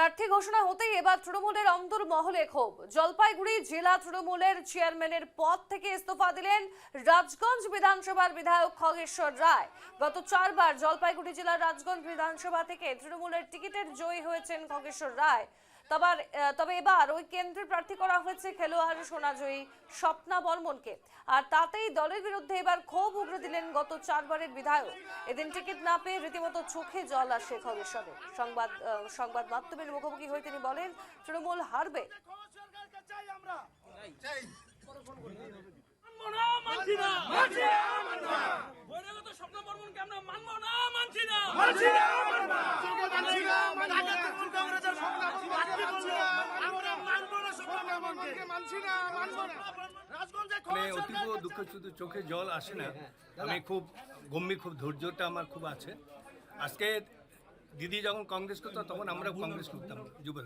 প্রার্থী ঘোষণা হতেই এবার তৃণমূলের অন্তর্মহলে ক্ষোভ। জলপাইগুড়ি জেলা তৃণমূলের চেয়ারম্যানের পদ থেকে ইস্তফা দিলেন রাজগঞ্জ বিধানসভার বিধায়ক খগেশ্বর রায়। গত 4 বার জলপাইগুড়ি জেলার রাজগঞ্জ বিধানসভা থেকে তৃণমূলের টিকিটের জয়ী হয়েছেন খগেশ্বর রায়। তবে এবার ওই কেন্দ্রে প্রার্থী করা হয়েছে খেলোয়াড় সোনাজয়ী স্বপ্না বর্মনকে। আর তাতেই দলের বিরুদ্ধে এবার ক্ষোভ উগরে দিলেন গত 4 বারের বিধায়ক। এদিন টিকিট না পেয়ে রীতিমতো চোখে জল আসে খগেশ্বরের। সংবাদ মাধ্যমের মুখোমুখি হয়ে তিনি বলেন, তৃণমূল হারবে। অতীব দুঃখ, শুধু চোখে জল আসে না। আমি খুব গম্ভীর, খুব ধৈর্যটা আমার খুব আছে। আজকে দিদি যখন কংগ্রেস করতো তখন আমরা কংগ্রেস করতাম যুব।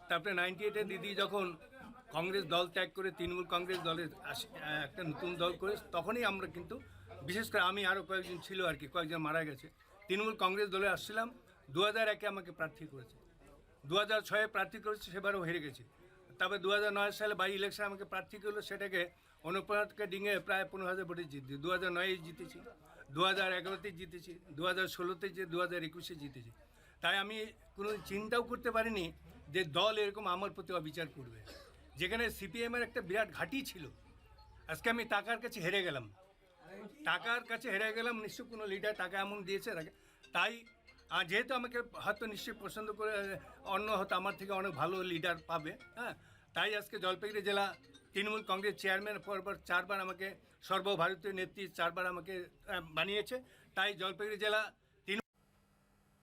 তারপরে 98-এ দিদি যখন কংগ্রেস দল ত্যাগ করে তৃণমূল কংগ্রেস দলের একটা নতুন দল করে, তখনই আমরা কিন্তু, বিশেষ করে আমি আরও কয়েকজন ছিল আর কি, কয়েকজন মারা গেছে, তৃণমূল কংগ্রেস দলে আসছিলাম। 2001-এ আমাকে প্রার্থী করেছে, 2006-এ প্রার্থী করেছে, সেবারও হেরে গেছি। তবে 2009 সালে বাই ইলেকশন আমাকে প্রার্থী করলো, সেটাকে অনুপ্রাণকে ডিঙে প্রায় 15,000 ভোটে জিতেছি। 2009-এ জিতেছি, 2011-তে জিতেছি, 2016-তে 2021-এ জিতেছি। তাই আমি কোনো চিন্তাও করতে পারিনি যে দল এরকম আমার প্রতি অবিচার করবে। যেখানে সিপিএমের একটা বিরাট ঘাঁটি ছিল, আজকে আমি টাকার কাছে হেরে গেলাম। নিশ্চয় কোনো লিডার টাকা এমন দিয়েছে তাই। আর যেহেতু আমাকে হয়তো নিশ্চয়ই পছন্দ করে অন্য হয়তো আমার থেকে অনেক ভালো লিডার পাবে, হ্যাঁ, তাই আজকে জলপাইগুড়ি জেলা তৃণমূল কংগ্রেস চেয়ারম্যান পরপর 4 বার আমাকে, সর্বভারতীয় নেত্রী 4 বার আমাকে বানিয়েছে। তাই জলপাইগুড়ি জেলা